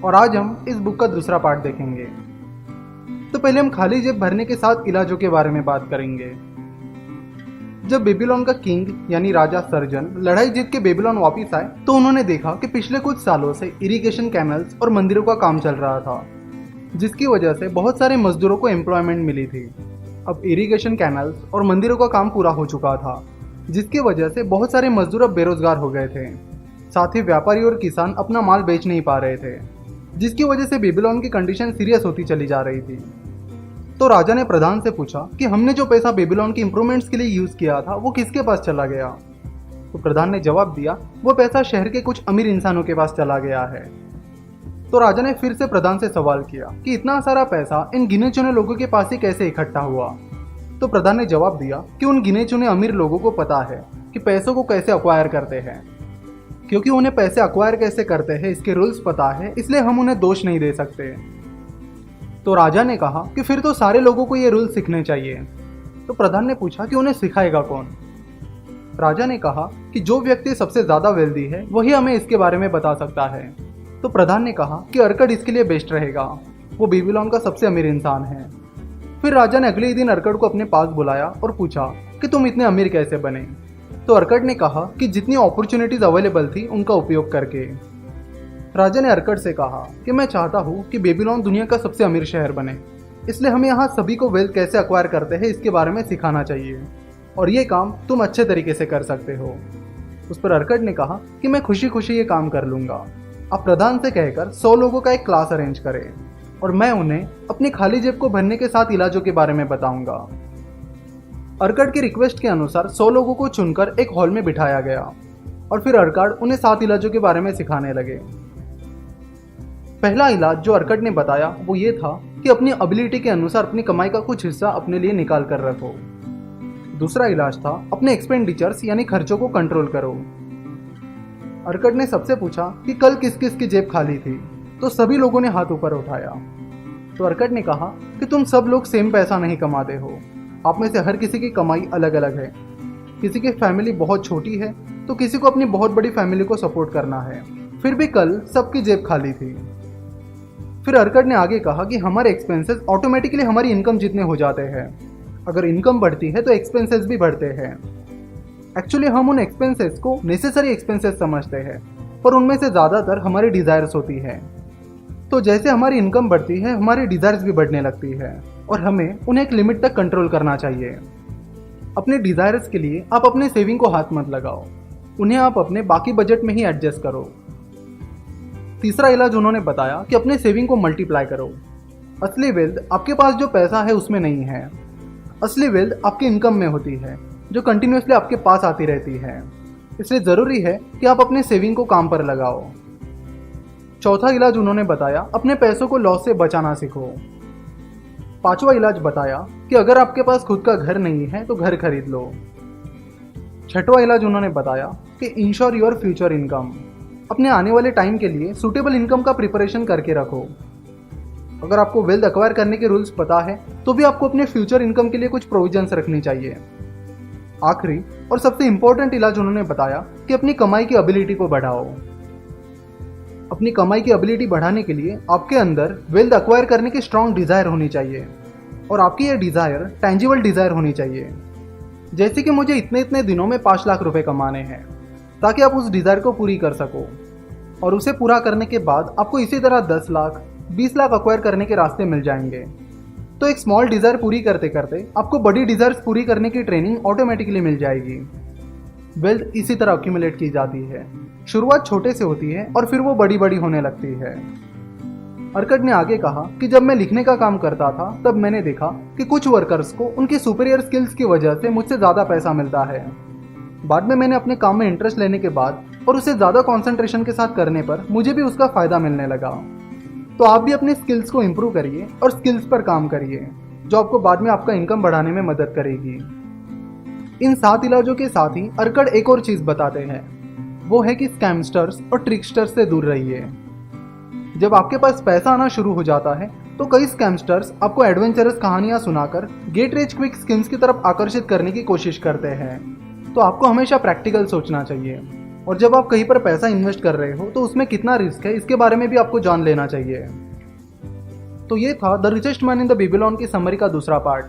और आज हम इस बुक का दूसरा पार्ट देखेंगे। तो पहले हम खाली जेब भरने के साथ इलाजों के बारे में बात करेंगे। जब बेबीलोन का किंग यानी राजा सर्जन लड़ाई जीत के बेबीलोन वापस आए तो उन्होंने देखा कि पिछले कुछ सालों से इरिगेशन कैनल्स और मंदिरों का काम चल रहा था, जिसकी वजह से बहुत सारे मजदूरों को एम्प्लॉयमेंट मिली थी। अब इरिगेशन कैनल्स और मंदिरों का काम पूरा हो चुका था, जिसकी वजह से बहुत सारे मजदूर अब बेरोजगार हो गए थे। साथ ही व्यापारी और किसान अपना माल बेच नहीं पा रहे थे, जिसकी वजह से बेबीलोन की कंडीशन सीरियस होती चली जा रही थी। तो राजा ने प्रधान से पूछा कि हमने जो पैसा बेबीलोन की इंप्रूवमेंट्स के लिए यूज किया था वो किसके पास चला गया। तो प्रधान ने जवाब दिया, वो पैसा शहर के कुछ अमीर इंसानों के पास चला गया है। तो राजा ने फिर से प्रधान से सवाल किया कि इतना सारा पैसा इन गिने चुने लोगों के पास ही कैसे इकट्ठा हुआ। तो प्रधान ने जवाब दिया कि उन गिने चुने अमीर लोगों को पता है कि पैसों को कैसे अक्वायर करते हैं। क्योंकि उन्हें पैसे अक्वायर कैसे करते हैं इसके रूल्स पता है, इसलिए हम उन्हें दोष नहीं दे सकते। तो राजा ने कहा कि फिर तो सारे लोगों को ये रूल्स सीखने चाहिए। तो प्रधान ने पूछा कि उन्हें सिखाएगा कौन। राजा ने कहा कि जो व्यक्ति सबसे ज्यादा वेल्दी है वही हमें इसके बारे में बता सकता है। तो प्रधान ने कहा कि अर्कड इसके लिए बेस्ट रहेगा, वो बेबीलोन का सबसे अमीर इंसान है। फिर राजा ने अगले ही दिन अर्कड को अपने पास बुलाया और पूछा कि तुम इतने अमीर कैसे बने। तो अर्कड ने कहा कि जितनी अपॉर्चुनिटीज अवेलेबल थी उनका उपयोग करके। राजा ने अर्कड से कहा कि मैं चाहता हूँ कि बेबीलोन दुनिया का सबसे अमीर शहर बने, इसलिए हमें यहाँ सभी को वेल्थ कैसे अक्वायर करते हैं इसके बारे में सिखाना चाहिए, और ये काम तुम अच्छे तरीके से कर सकते हो। उस पर अर्कड ने कहा कि मैं खुशी खुशी ये काम कर लूंगा। आप प्रधान से कहकर 100 लोगों का एक क्लास अरेंज करें और मैं उन्हें अपनी खाली जेब को भरने के साथ इलाजों के बारे में बताऊंगा। अर्कड की रिक्वेस्ट के अनुसार 100 लोगों को चुनकर एक हॉल में बिठाया गया और फिर अर्कड उन्हें 7 इलाजों के बारे में सिखाने लगे। पहला इलाज जो अर्कड ने बताया वो ये था कि अपनी एबिलिटी के अनुसार अपनी कमाई का कुछ हिस्सा अपने लिए निकाल कर रखो। दूसरा इलाज था अपने एक्सपेंडिचर्स यानी खर्चों को कंट्रोल करो। अर्कड ने सबसे पूछा कि कल किस किस की जेब खाली थी, तो सभी लोगों ने हाथ ऊपर उठाया। तो अर्कड ने कहा कि तुम सब लोग सेम पैसा नहीं कमाते हो, आप में से हर किसी की कमाई अलग अलग है। किसी की फैमिली बहुत छोटी है तो किसी को अपनी बहुत बड़ी फैमिली को सपोर्ट करना है। फिर भी कल सबकी जेब खाली थी। फिर अर्कड ने आगे कहा कि हमारे एक्सपेंसेस ऑटोमेटिकली हमारी इनकम जितने हो जाते हैं। अगर इनकम बढ़ती है तो एक्सपेंसेस भी बढ़ते हैं। एक्चुअली हम उन एक्सपेंसेस को नेसेसरी एक्सपेंसेस समझते हैं, पर उनमें से ज़्यादातर हमारी डिज़ायर्स होती है। तो जैसे हमारी इनकम बढ़ती है हमारी डिज़ायर्स भी बढ़ने लगती है और हमें उन्हें एक लिमिट तक कंट्रोल करना चाहिए। अपने डिज़ायर्स के लिए आप अपने सेविंग को हाथ मत लगाओ, उन्हें आप अपने बाकी बजट में ही एडजस्ट करो। तीसरा इलाज उन्होंने बताया कि अपने सेविंग को मल्टीप्लाई करो। असली वेल्थ आपके पास जो पैसा है उसमें नहीं है, असली वेल्थ आपकी इनकम में होती है जो कंटिन्यूसली आपके पास आती रहती है। इसलिए ज़रूरी है कि आप अपने सेविंग को काम पर लगाओ। चौथा इलाज उन्होंने बताया अपने पैसों को लॉस से बचाना सीखो। पांचवा इलाज बताया कि अगर आपके पास खुद का घर नहीं है तो घर खरीद लो। छठवां इलाज उन्होंने बताया कि इंश्योर योर फ्यूचर इनकम, अपने आने वाले टाइम के लिए सूटेबल इनकम का प्रिपरेशन करके रखो। अगर आपको वेल्थ अक्वायर करने के रूल्स पता है तो भी आपको अपने फ्यूचर इनकम के लिए कुछ प्रोविजंस रखनी चाहिए। आखिरी और सबसे इंपॉर्टेंट इलाज उन्होंने बताया कि अपनी कमाई की एबिलिटी को बढ़ाओ। अपनी कमाई की एबिलिटी बढ़ाने के लिए आपके अंदर वेल्थ अक्वायर करने की स्ट्रॉन्ग डिजायर होनी चाहिए, और आपकी यह डिजायर टेंजिबल डिजायर होनी चाहिए। जैसे कि मुझे इतने इतने दिनों में 5 लाख रुपए कमाने हैं, ताकि आप उस डिजायर को पूरी कर सको। और उसे पूरा करने के बाद आपको इसी तरह 10 लाख 20 लाख अक्वायर करने के रास्ते मिल जाएंगे। तो एक स्मॉल डिजायर पूरी करते करते आपको बड़ी डिजायर्स पूरी करने की ट्रेनिंग ऑटोमेटिकली मिल जाएगी। वेल्थ इसी तरह अक्यूमुलेट की जाती है, शुरुआत छोटे से होती है और फिर वो बड़ी बड़ी होने लगती है। अर्कड ने आगे कहा कि जब मैं लिखने का काम करता था तब मैंने देखा कि कुछ वर्कर्स को उनकी सुपीरियर स्किल्स की वजह से मुझसे ज़्यादा पैसा मिलता है। बाद में मैंने अपने काम में इंटरेस्ट लेने के बाद और उसे ज़्यादा कॉन्सेंट्रेशन के साथ करने पर मुझे भी उसका फ़ायदा मिलने लगा। तो आप भी अपने स्किल्स को इम्प्रूव करिए और स्किल्स पर काम करिए, जो आपको बाद में आपका इनकम बढ़ाने में मदद करेगी। इन 7 इलाजों के साथ ही अर्कड एक और चीज़ बताते हैं, वो है कि स्कैमस्टर्स और ट्रिकस्टर्स से दूर रहिए। जब आपके पास पैसा आना शुरू हो जाता है तो कई स्कैमस्टर्स आपको एडवेंचरस कहानियां सुनाकर गेट रिच क्विक स्कीम्स की तरफ आकर्षित करने की कोशिश करते हैं। तो आपको हमेशा प्रैक्टिकल सोचना चाहिए। और जब आप कहीं पर पैसा इन्वेस्ट कर रहे हो तो उसमें कितना रिस्क है इसके बारे में भी आपको जान लेना चाहिए। तो ये था the richest man in the Babylon की समरी का दूसरा पार्ट।